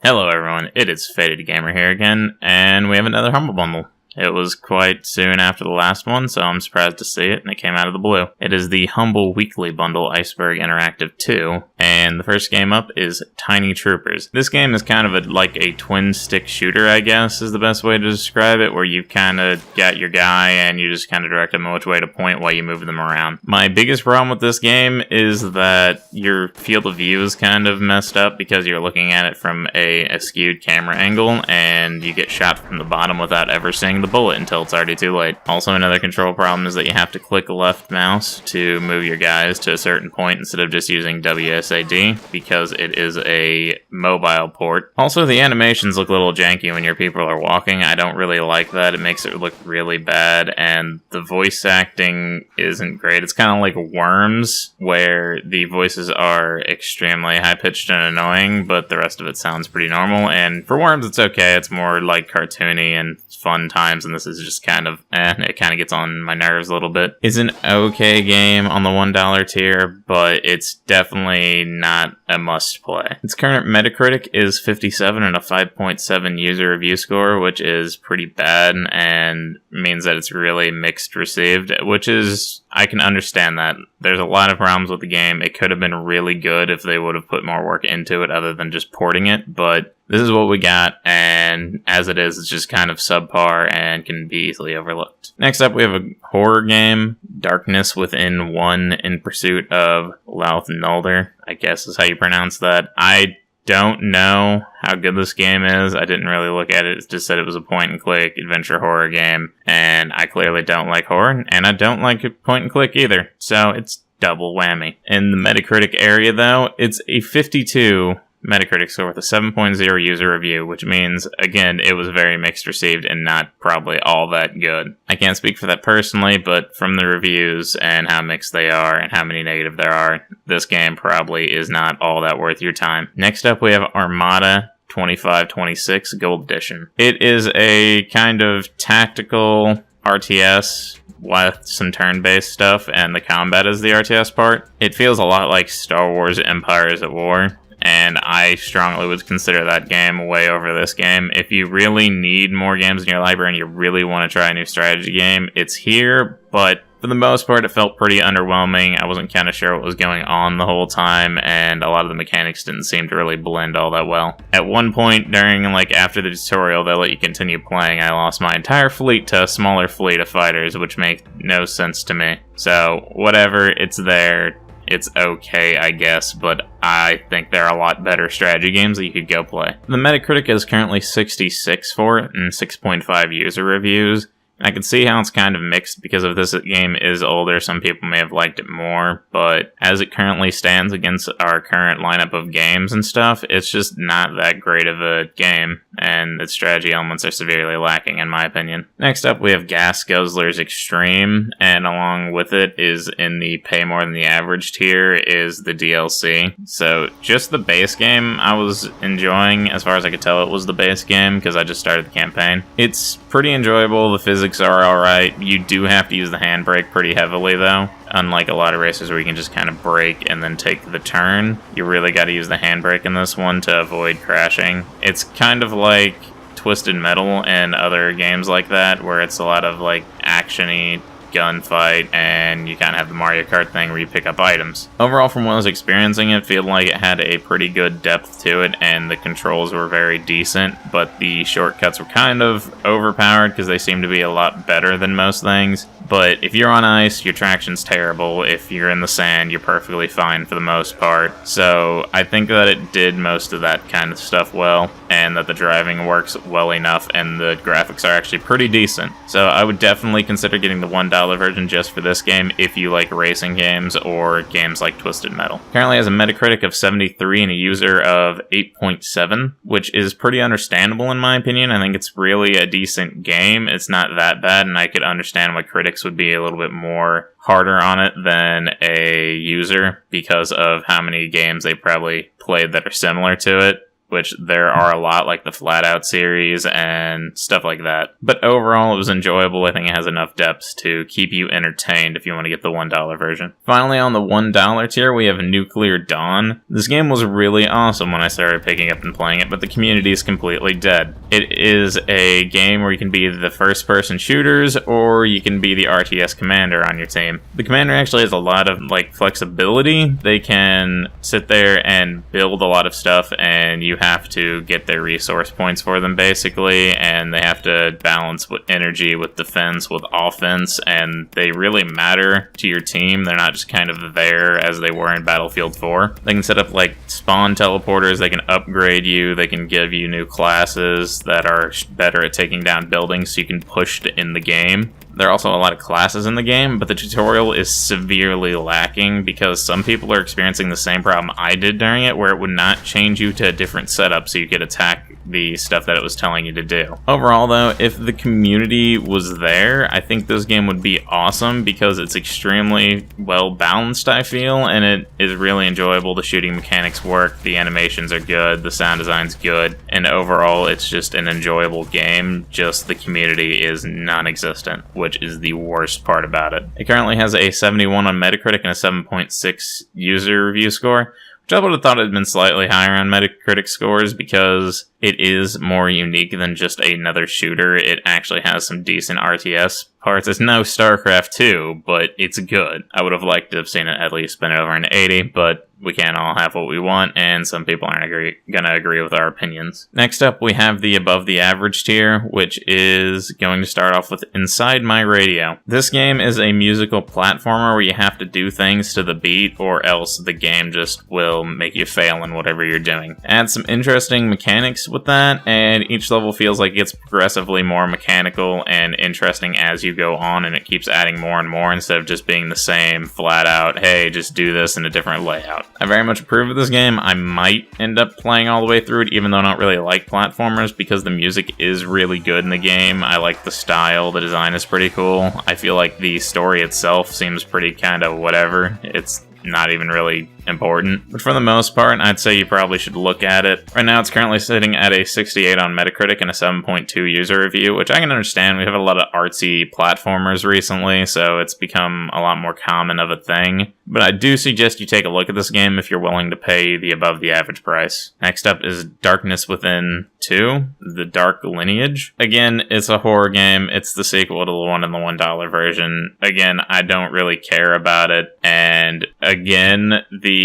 Hello everyone, it is Faded Gamer here again, and we have another Humble Bundle. It was quite soon after the last one, so I'm surprised to see it, and it came out of the blue. It is the Humble Weekly Bundle Iceberg Interactive 2, and the first game up is Tiny Troopers. This game is kind of like a twin-stick shooter, I guess, is the best way to describe it, where you kind of got your guy, and you just kind of direct them which way to point while you move them around. My biggest problem with this game is that your field of view is kind of messed up because you're looking at it from a skewed camera angle, and you get shot from the bottom without ever seeing the bullet until it's already too late. Also, another control problem is that you have to click left mouse to move your guys to a certain point instead of just using WSAD because it is a mobile port. Also, the animations look a little janky when your people are walking. I don't really like that. It makes it look really bad, and the voice acting isn't great. It's kind of like Worms, where the voices are extremely high-pitched and annoying, but the rest of it sounds pretty normal. And for Worms, it's okay. It's more like cartoony and fun times, and this is just kind of it kind of gets on my nerves a little bit. It's an okay game on the $1 tier, but it's definitely not a must play. Its current Metacritic is 57 and a 5.7 user review score, which is pretty bad and means that it's really mixed received, which is, I can understand that. There's a lot of problems with the game. It could have been really good if they would have put more work into it other than just porting it, but this is what we got, and as it is, it's just kind of subpar and can be easily overlooked. Next up, we have a horror game, Darkness Within 1 in Pursuit of Louth Nulder, I guess is how you pronounce that. I don't know how good this game is. I didn't really look at it. It just said it was a point-and-click adventure horror game, and I clearly don't like horror, and I don't like point-and-click either, so it's double whammy. In the Metacritic area, though, it's a 52 Metacritic score with a 7.0 user review, which means, again, it was very mixed received and not probably all that good. I can't speak for that personally, but from the reviews and how mixed they are and how many negative there are, this game probably is not all that worth your time. Next up, we have Armada 2526 Gold Edition. It is a kind of tactical RTS with some turn-based stuff, and the combat is the RTS part. It feels a lot like Star Wars Empires at War, and I strongly would consider that game way over this game. If you really need more games in your library and you really want to try a new strategy game, it's here, but for the most part, it felt pretty underwhelming. I wasn't kind of sure what was going on the whole time, and a lot of the mechanics didn't seem to really blend all that well. At one point during, after the tutorial, they let you continue playing. I lost my entire fleet to a smaller fleet of fighters, which make no sense to me. So, whatever, it's there. It's okay, I guess, but I think there are a lot better strategy games that you could go play. The Metacritic is currently 66 for it and 6.5 user reviews. I can see how it's kind of mixed because if this game is older, some people may have liked it more, but as it currently stands against our current lineup of games and stuff, it's just not that great of a game, and its strategy elements are severely lacking in my opinion. Next up, we have Gas Guzzlers Extreme, and along with it is in the pay more than the average tier is the DLC. So just the base game I was enjoying, as far as I could tell it was the base game because I just started the campaign. It's pretty enjoyable, the physics are alright. You do have to use the handbrake pretty heavily though. Unlike a lot of races where you can just kind of brake and then take the turn, you really got to use the handbrake in this one to avoid crashing. It's kind of like Twisted Metal and other games like that, where it's a lot of action-y gunfight, and you kind of have the Mario Kart thing where you pick up items. Overall, from what I was experiencing, it felt like it had a pretty good depth to it, and the controls were very decent, but the shortcuts were kind of overpowered because they seem to be a lot better than most things. But if you're on ice, your traction's terrible. If you're in the sand, you're perfectly fine for the most part. So I think that it did most of that kind of stuff well, and that the driving works well enough, and the graphics are actually pretty decent. So I would definitely consider getting the $1 version just for this game if you like racing games or games like Twisted Metal. Currently has a Metacritic of 73 and a user of 8.7, which is pretty understandable in my opinion. I think it's really a decent game. It's not that bad, and I could understand why critics would be a little bit more harder on it than a user because of how many games they probably played that are similar to it. which there are a lot, like the Flat Out series and stuff like that. But overall, it was enjoyable. I think it has enough depth to keep you entertained if you want to get the $1 version. Finally, on the $1 tier, we have Nuclear Dawn. This game was really awesome when I started picking up and playing it, but the community is completely dead. It is a game where you can be the first-person shooters, or you can be the RTS commander on your team. The commander actually has a lot of flexibility. They can sit there and build a lot of stuff, and you have to get their resource points for them basically, and they have to balance with energy, with defense, with offense, and they really matter to your team. They're not just kind of there as they were in Battlefield 4. They can set up spawn teleporters, they can upgrade you, they can give you new classes that are better at taking down buildings so you can push in the game. There are also a lot of classes in the game, but the tutorial is severely lacking because some people are experiencing the same problem I did during it, where it would not change you to a different setup so you could attack the stuff that it was telling you to do. Overall though, if the community was there, I think this game would be awesome because it's extremely well balanced, I feel, and it is really enjoyable. The shooting mechanics work, the animations are good, the sound design's good, and overall it's just an enjoyable game, just the community is non-existent, which is the worst part about it. It currently has a 71 on Metacritic and a 7.6 user review score, which I would have thought had been slightly higher on Metacritic scores because it is more unique than just another shooter. It actually has some decent RTS parts. It's no StarCraft 2, but it's good. I would have liked to have seen it at least been over an 80, but we can't all have what we want, and some people aren't gonna agree with our opinions. Next up, we have the above the average tier, which is going to start off with Inside My Radio. This game is a musical platformer where you have to do things to the beat, or else the game just will make you fail in whatever you're doing. Add some interesting mechanics with that, and each level feels like it gets progressively more mechanical and interesting as you go on, and it keeps adding more and more instead of just being the same flat out, hey, just do this in a different layout. I very much approve of this game. I might end up playing all the way through it, even though I don't really like platformers, because the music is really good in the game. I like the style, the design is pretty cool. I feel like the story itself seems pretty kind of whatever. It's not even really important. But for the most part, I'd say you probably should look at it. Right now, it's currently sitting at a 68 on Metacritic and a 7.2 user review, which I can understand. We have a lot of artsy platformers recently, so it's become a lot more common of a thing. But I do suggest you take a look at this game if you're willing to pay the above the average price. Next up is Darkness Within 2, The Dark Lineage. Again, it's a horror game. It's the sequel to the one in the $1 version. Again, I don't really care about it. And again, the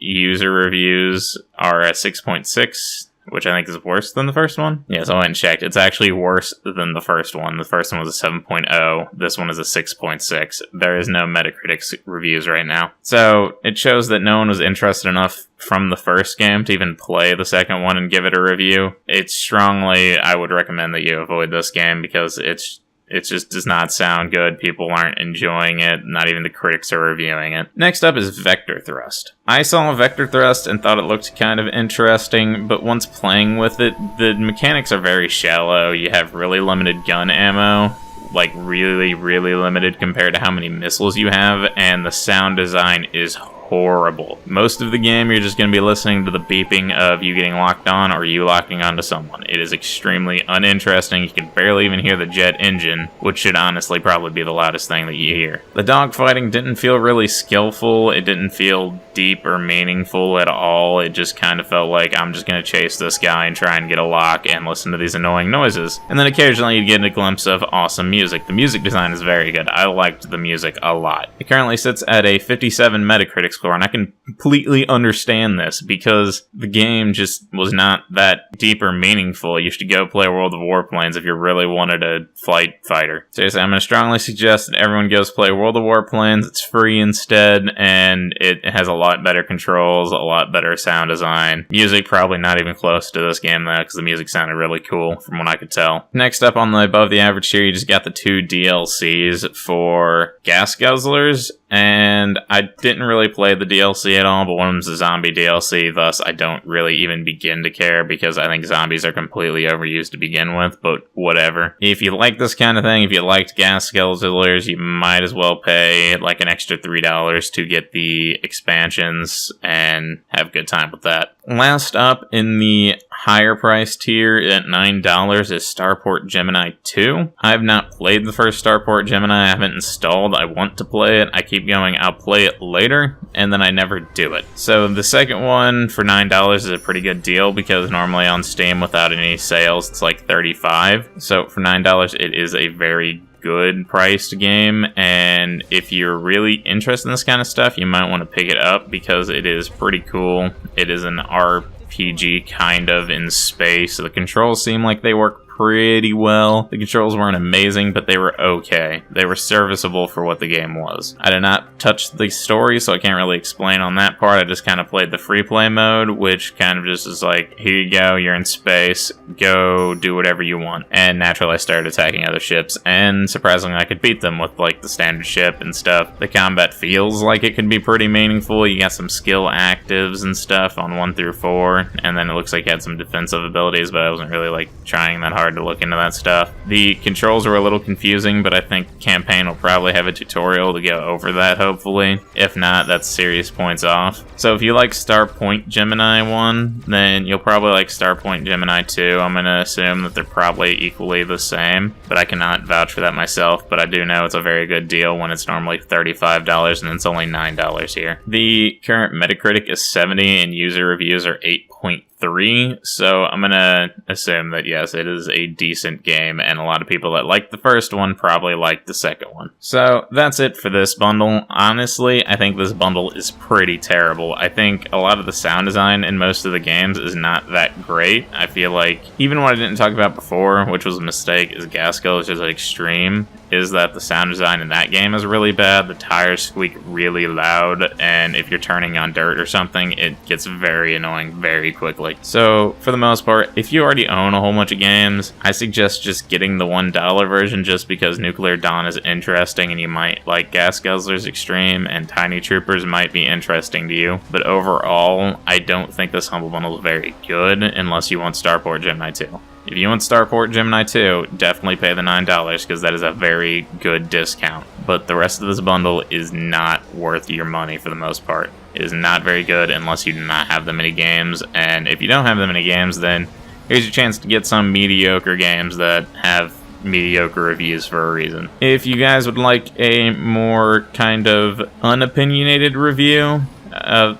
user reviews are at 6.6, which I think is worse than the first one. Yeah, so I went and checked. It's actually worse than the first one. The first one was a 7.0. This one is a 6.6. There is no Metacritic reviews right now. So it shows that no one was interested enough from the first game to even play the second one and give it a review. I would recommend that you avoid this game because it just does not sound good. People aren't enjoying it. Not even the critics are reviewing it. Next up is Vector Thrust. I saw Vector Thrust and thought it looked kind of interesting, but once playing with it, the mechanics are very shallow. You have really limited gun ammo, like really, really limited compared to how many missiles you have, and the sound design is horrible. Most of the game, you're just going to be listening to the beeping of you getting locked on or you locking onto someone. It is extremely uninteresting. You can barely even hear the jet engine, which should honestly probably be the loudest thing that you hear. The dogfighting didn't feel really skillful. It didn't feel deep or meaningful at all. It just kind of felt like I'm just going to chase this guy and try and get a lock and listen to these annoying noises. And then occasionally you'd get a glimpse of awesome music. The music design is very good. I liked the music a lot. It currently sits at a 57 Metacritic score, and I can completely understand this because the game just was not that deep or meaningful. You should go play World of Warplanes if you really wanted a flight fighter. Seriously, I'm going to strongly suggest that everyone goes play World of Warplanes. It's free instead, and it has a lot better controls, a lot better sound design. Music probably not even close to this game though, because the music sounded really cool from what I could tell. Next up on the above the average tier, you just got the 2 DLCs for Gas Guzzlers, and I didn't really play the DLC at all, but one of them's a zombie DLC, thus I don't really even begin to care because I think zombies are completely overused to begin with, but whatever. If you like this kind of thing, if you liked Gas Guzzlers, you might as well pay like an extra $3 to get the expansions and have a good time with that. Last up in the higher price tier at $9 is Starport Gemini 2. I've not played the first Starport Gemini. I haven't installed. I want to play it. I keep going, I'll play it later, and then I never do it. So the second one for $9 is a pretty good deal because normally on Steam without any sales it's like $35. So for $9 it is a very good priced game, and if you're really interested in this kind of stuff, you might want to pick it up because it is pretty cool. It is an RPG kind of in space. The controls seem like they work pretty well. The controls weren't amazing, but they were okay. They were serviceable for what the game was. I did not touch the story, so I can't really explain on that part. I just kind of played the free play mode, which kind of just is like, here you go, you're in space, go do whatever you want. And naturally I started attacking other ships, and surprisingly I could beat them with like the standard ship and stuff. The combat feels like it could be pretty meaningful. You got some skill actives and stuff on 1 through 4, and then it looks like you had some defensive abilities, but I wasn't really like trying that hard to look into that stuff. The controls were a little confusing, but I think campaign will probably have a tutorial to go over that, hopefully. If not, that's serious points off. So if you like Starpoint Gemini 1, then you'll probably like Starpoint Gemini 2. I'm gonna assume that they're probably equally the same, but I cannot vouch for that myself, but I do know it's a very good deal when it's normally $35 and it's only $9 here. The current Metacritic is 70 and user reviews are 8.3, so I'm gonna assume that yes, it is a decent game, and a lot of people that like the first one probably like the second one. So that's it for this bundle. Honestly, I think this bundle is pretty terrible. I think a lot of the sound design in most of the games is not that great. I feel like even what I didn't talk about before, which was a mistake, is gas guzzlers is extreme, is that the sound design in that game is really bad. The tires squeak really loud, and if you're turning on dirt or something, it gets very annoying very quickly. So for the most part, if you already own a whole bunch of games, I suggest just getting the $1 version just because Nuclear Dawn is interesting and you might like Gas Guzzlers Extreme, and Tiny Troopers might be interesting to you. But overall, I don't think this Humble Bundle is very good unless you want Starport Gemini 2. If you want Starport Gemini 2, definitely pay the $9 because that is a very good discount. But the rest of this bundle is not worth your money for the most part. It is not very good unless you do not have the mini games, and if you don't have the mini games, then here's your chance to get some mediocre games that have mediocre reviews for a reason. If you guys would like a more kind of unopinionated review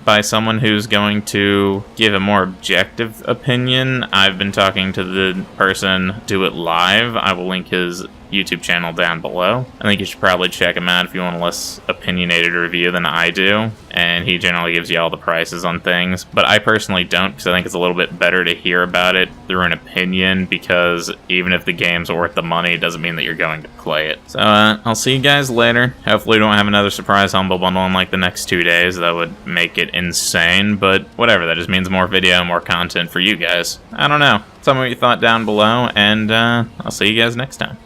by someone who's going to give a more objective opinion, I've been talking to the person Do It Live. I will link his YouTube channel down below. I think you should probably check him out if you want a less opinionated review than I do, and he generally gives you all the prices on things, but I personally don't because I think it's a little bit better to hear about it through an opinion, because even if the game's worth the money, it doesn't mean that you're going to play it. So I'll see you guys later. Hopefully we don't have another surprise Humble Bundle in like the next 2 days. That would make it insane, but whatever, that just means more video, more content for you guys. I don't know. Tell me what you thought down below, and I'll see you guys next time.